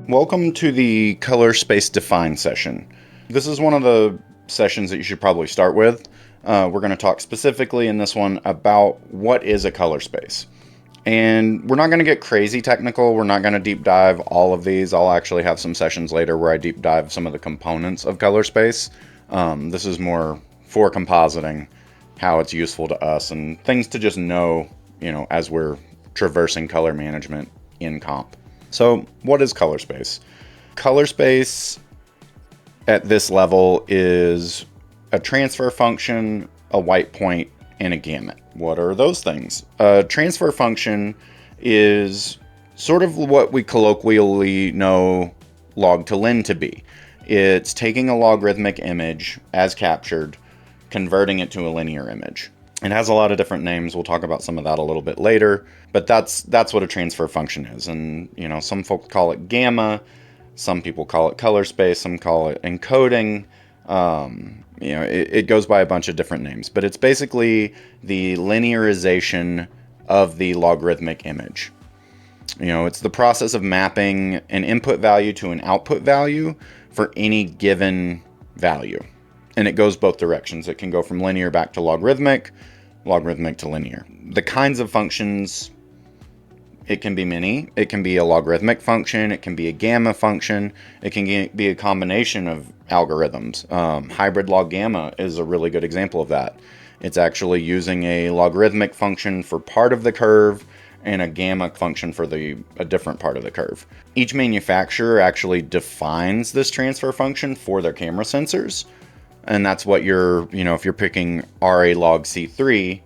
Welcome to the Colorspace Define session. This is one of the sessions that you should probably start with. We're going to talk specifically in this one about what is a color space. And we're not going to get crazy technical. We're not going to deep dive all of these. I'll actually have some sessions later where I deep dive some of the components of color space. This is more for compositing, how it's useful to us, and things to just know, as we're traversing color management in comp. So what is color space? Color space at this level is a transfer function, a white point, and a gamut. What are those things? A transfer function is sort of what we colloquially know log to lin to be. It's taking a logarithmic image as captured, converting it to a linear image. It has a lot of different names. We'll talk about some of that a little bit later, but that's what a transfer function is. And, some folks call it gamma, some people call it color space, some call it encoding. It goes by a bunch of different names, but it's basically the linearization of the logarithmic image. It's the process of mapping an input value to an output value for any given value. And it goes both directions. It can go from linear back to logarithmic to linear. The kinds of functions, it can be many. It can be a logarithmic function. It can be a gamma function. It can be a combination of algorithms. Hybrid log gamma is a really good example of that. It's actually using a logarithmic function for part of the curve and a gamma function for a different part of the curve. Each manufacturer actually defines this transfer function for their camera sensors. And that's what if you're picking RA log C3,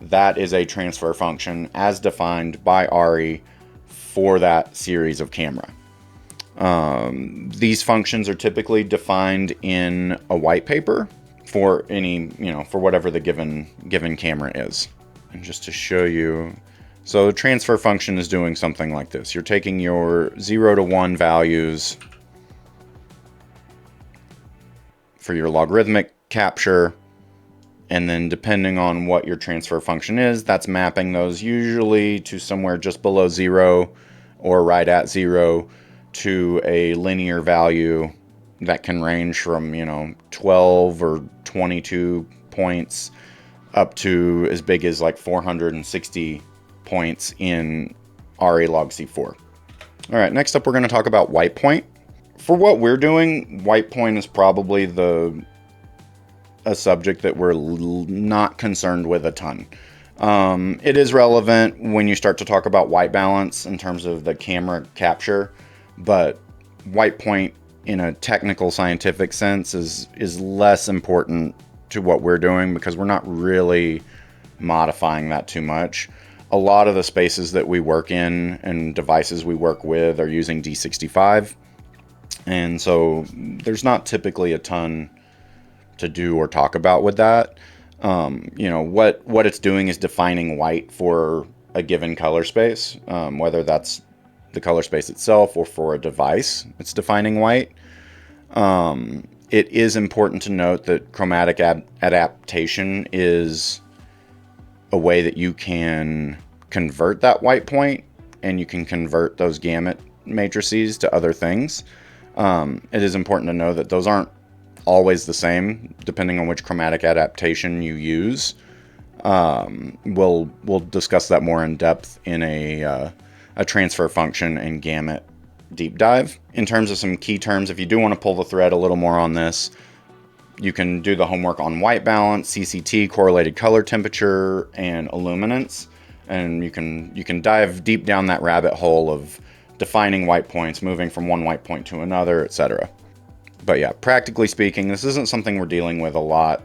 that is a transfer function as defined by RE for that series of camera. These functions are typically defined in a white paper for for whatever the given camera is. And just to show you, so the transfer function is doing something like this. You're taking your 0 to 1 values for your logarithmic capture, and then depending on what your transfer function is, that's mapping those usually to somewhere just below 0 or right at 0 to a linear value that can range from 12 or 22 points up to as big as like 460 points in RA log C4. All right, next up we're going to talk about white point. For what we're doing, white point is probably a subject that we're not concerned with a ton. It is relevant when you start to talk about white balance in terms of the camera capture, but white point in a technical scientific sense is less important to what we're doing because we're not really modifying that too much. A lot of the spaces that we work in and devices we work with are using D65. And so there's not typically a ton to do or talk about with that. What it's doing is defining white for a given color space, whether that's the color space itself or for a device, it's defining white. It is important to note that chromatic adaptation is a way that you can convert that white point, and you can convert those gamut matrices to other things. It is important to know that those aren't always the same, depending on which chromatic adaptation you use. We'll discuss that more in depth in a transfer function and gamut deep dive. In terms of some key terms, if you do want to pull the thread a little more on this, you can do the homework on white balance, CCT, correlated color temperature, and illuminance, and you can dive deep down that rabbit hole of defining white points, moving from one white point to another, etc. But yeah, practically speaking, this isn't something we're dealing with a lot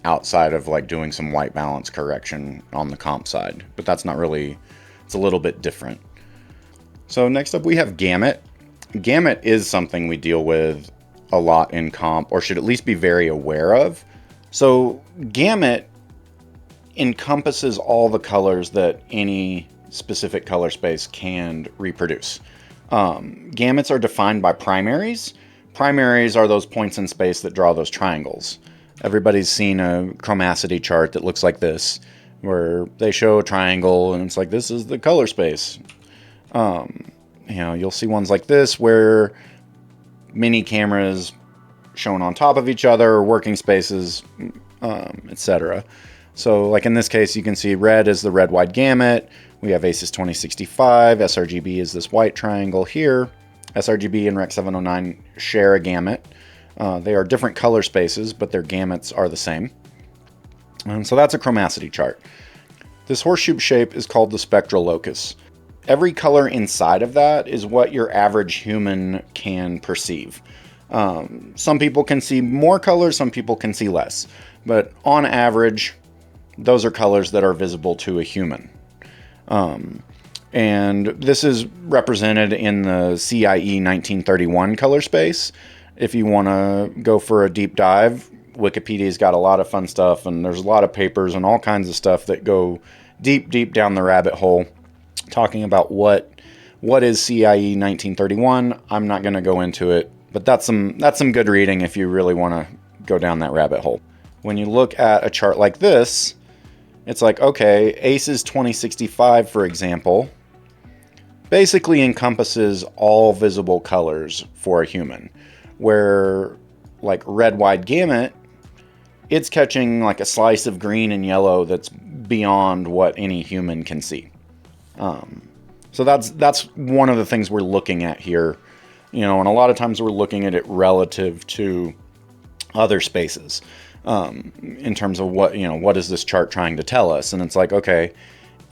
outside of like doing some white balance correction on the comp side. But that's not really, it's a little bit different. So next up we have gamut. Gamut is something we deal with a lot in comp, or should at least be very aware of. So gamut encompasses all the colors that any specific color space can reproduce. Gamuts are defined by primaries. Primaries are those points in space that draw those triangles. Everybody's seen a chromacity chart that looks like this, where they show a triangle and it's like, this is the color space. You'll see ones like this where mini cameras shown on top of each other, working spaces, etc. So like in this case, you can see red is the red wide gamut. We have ACES 2065. sRGB is this white triangle here. sRGB and Rec 709 share a gamut. They are different color spaces, but their gamuts are the same. And so that's a chromacity chart. This horseshoe shape is called the spectral locus. Every color inside of that is what your average human can perceive. Some people can see more colors, some people can see less. But on average, those are colors that are visible to a human. And this is represented in the CIE 1931 color space. If you want to go for a deep dive, Wikipedia's got a lot of fun stuff, and there's a lot of papers and all kinds of stuff that go deep down the rabbit hole talking about what is CIE 1931. I'm not going to go into it, but that's some good reading if you really want to go down that rabbit hole. When you look at a chart like this, it's like, okay, ACES 2065, for example, basically encompasses all visible colors for a human, where like red wide gamut, it's catching like a slice of green and yellow that's beyond what any human can see. So that's one of the things we're looking at here, and a lot of times we're looking at it relative to other spaces, in terms of what is this chart trying to tell us? And it's like, okay,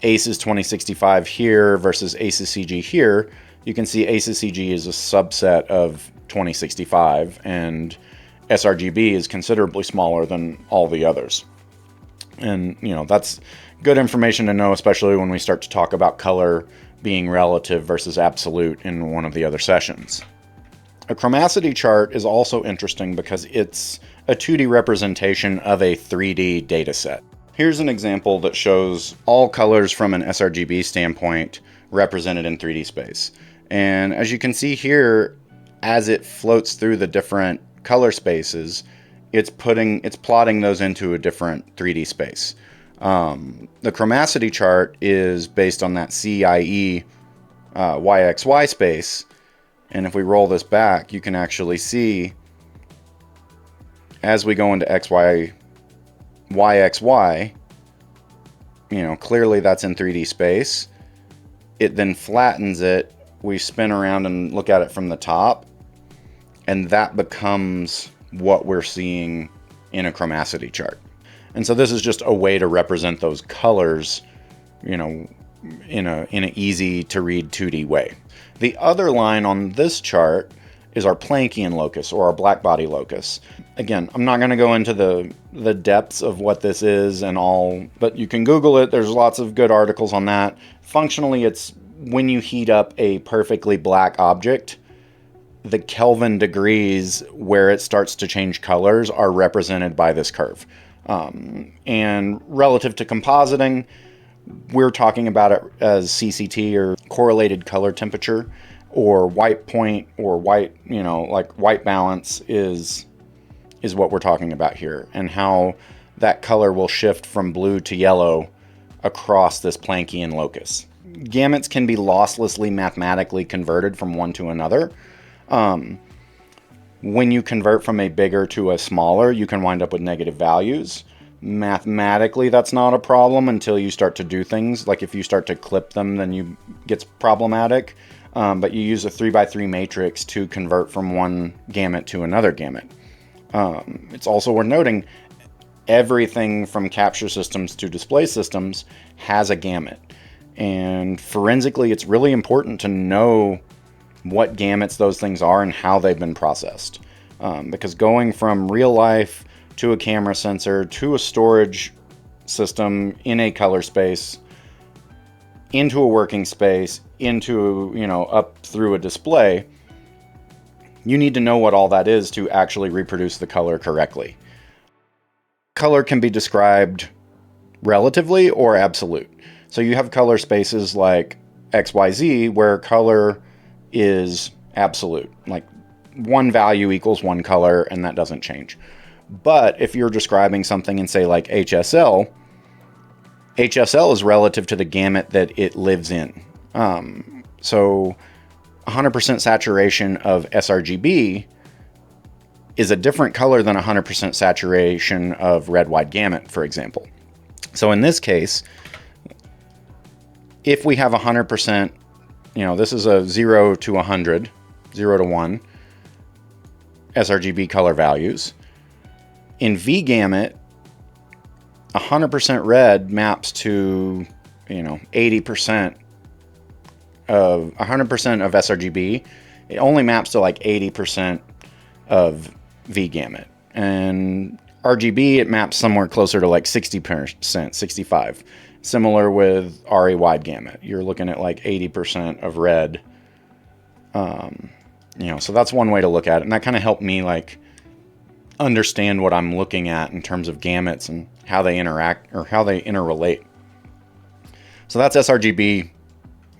ACES 2065 here versus ACES CG here. You can see ACES CG is a subset of 2065, and sRGB is considerably smaller than all the others. And, that's good information to know, especially when we start to talk about color being relative versus absolute in one of the other sessions. A chromacity chart is also interesting because it's a 2D representation of a 3D data set. Here's an example that shows all colors from an sRGB standpoint represented in 3D space. And as you can see here, as it floats through the different color spaces, it's plotting those into a different 3D space. The chromacity chart is based on that CIE YXY space. And if we roll this back, you can actually see as we go into YXY, clearly that's in 3D space. It then flattens it. We spin around and look at it from the top, and that becomes what we're seeing in a chromacity chart. And so this is just a way to represent those colors, in an easy to read 2D way. The other line on this chart is our Planckian locus, or our black body locus. Again, I'm not going to go into the depths of what this is and all, but you can Google it. There's lots of good articles on that. Functionally, it's when you heat up a perfectly black object, the Kelvin degrees where it starts to change colors are represented by this curve. And relative to compositing, we're talking about it as CCT, or correlated color temperature, or white point, or white, like white balance is what we're talking about here, and how that color will shift from blue to yellow across this Planckian locus. Gamuts can be losslessly mathematically converted from one to another. When you convert from a bigger to a smaller, you can wind up with negative values. Mathematically, that's not a problem until you start to do things. Like if you start to clip them, then it gets problematic. But you use a 3x3 matrix to convert from one gamut to another gamut. It's also worth noting, everything from capture systems to display systems has a gamut. And forensically, it's really important to know what gamuts those things are and how they've been processed. Because going from real life to a camera sensor to a storage system in a color space, into a working space, into, up through a display, you need to know what all that is to actually reproduce the color correctly. Color can be described relatively or absolute. So you have color spaces like XYZ where color is absolute, like one value equals one color, and that doesn't change. But if you're describing something in, say, like HSL is relative to the gamut that it lives in. So 100% saturation of sRGB is a different color than 100% saturation of red wide gamut, for example. So in this case, if we have 100%, this is a 0 to 100, 0 to 1 sRGB color values. In V gamut, 100% red maps to, 80% of 100% of sRGB. It only maps to like 80% of V gamut. And RGB, it maps somewhere closer to like 60%, 65. Similar with RE wide gamut. You're looking at like 80% of red. So that's one way to look at it. And that kind of helped me like understand what I'm looking at in terms of gamuts and how they interact or how they interrelate. So that's sRGB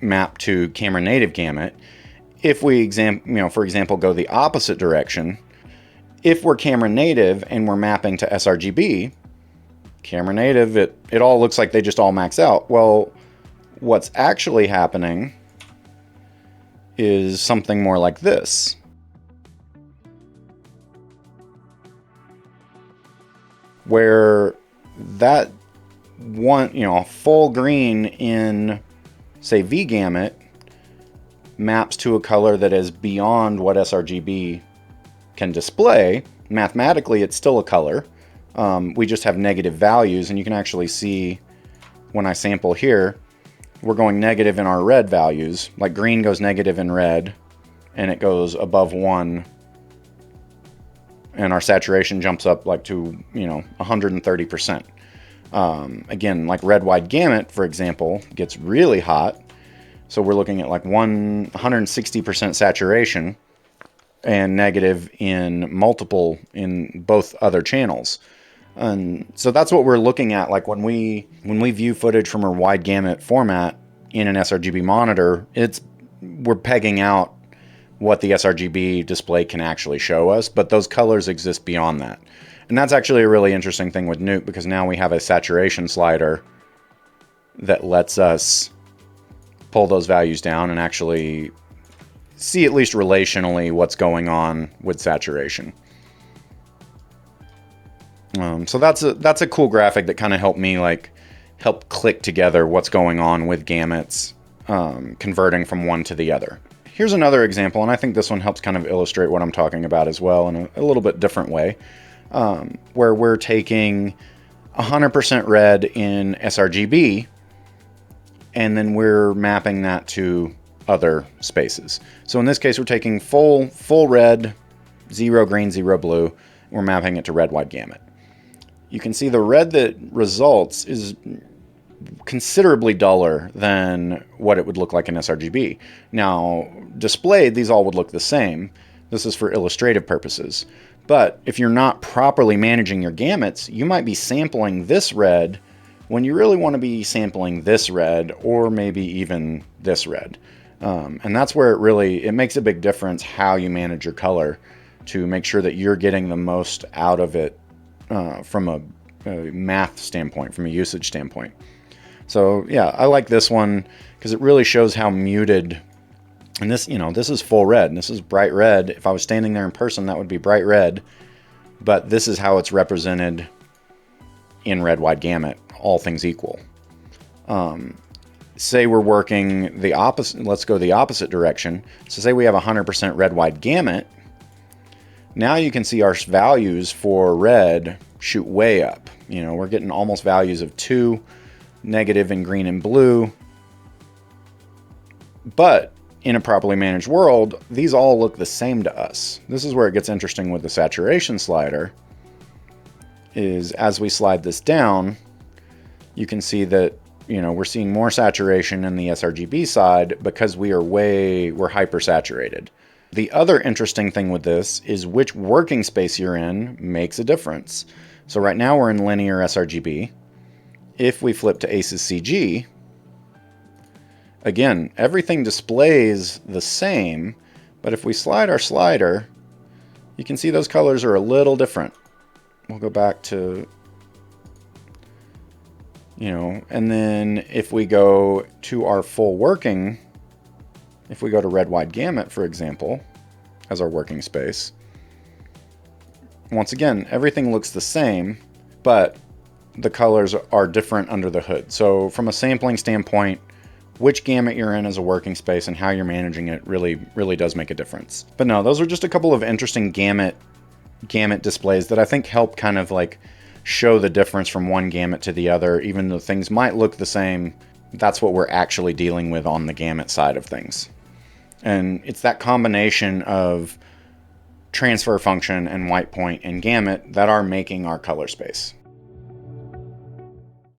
mapped to camera native gamut. If we for example, go the opposite direction, if we're camera native and we're mapping to sRGB, camera native, it all looks like they just all max out. Well, what's actually happening is something more like this. Where that one, full green in, say, V gamut maps to a color that is beyond what sRGB can display. Mathematically, it's still a color. We just have negative values, and you can actually see when I sample here, we're going negative in our red values. Like green goes negative in red, and it goes above 1. And our saturation jumps up like to, 130%. Again, like red wide gamut, for example, gets really hot. So we're looking at like 160% saturation and negative in both other channels. And so that's what we're looking at. Like when we view footage from a wide gamut format in an sRGB monitor, we're pegging out what the sRGB display can actually show us, but those colors exist beyond that. And that's actually a really interesting thing with Nuke, because now we have a saturation slider that lets us pull those values down and actually see, at least relationally, what's going on with saturation. So that's a cool graphic that kind of helped me help click together what's going on with gamuts converting from one to the other. Here's another example, and I think this one helps kind of illustrate what I'm talking about as well in a little bit different way, where we're taking 100% red in sRGB, and then we're mapping that to other spaces. So in this case, we're taking full red, 0 green, 0 blue, and we're mapping it to red wide gamut. You can see the red that results is considerably duller than what it would look like in sRGB. Now, displayed, these all would look the same. This is for illustrative purposes. But if you're not properly managing your gamuts, you might be sampling this red when you really want to be sampling this red, or maybe even this red. And that's where it makes a big difference how you manage your color to make sure that you're getting the most out of it from a math standpoint, from a usage standpoint. So yeah, I like this one because it really shows how muted, and this is full red, and this is bright red. If I was standing there in person, that would be bright red, but this is how it's represented in red wide gamut, all things equal. Say we're working the opposite, let's go the opposite direction. So say we have 100% red wide gamut. Now you can see our values for red shoot way up. We're getting almost values of 2, negative in green and blue. But in a properly managed world, these all look the same to us. This is where it gets interesting with the saturation slider, is as we slide this down, you can see that, we're seeing more saturation in the sRGB side because we're hyper saturated. The other interesting thing with this is which working space you're in makes a difference. So right now we're in linear sRGB. If we flip to ACES CG, again, everything displays the same, but if we slide our slider, you can see those colors are a little different. We'll go back to, and then if we go to our full working If we go to red, wide gamut, for example, as our working space, once again, everything looks the same, but the colors are different under the hood. So from a sampling standpoint, which gamut you're in as a working space and how you're managing it really does make a difference. But no, those are just a couple of interesting gamut displays that I think help kind of like show the difference from one gamut to the other. Even though things might look the same, that's what we're actually dealing with on the gamut side of things. And it's that combination of transfer function and white point and gamut that are making our color space.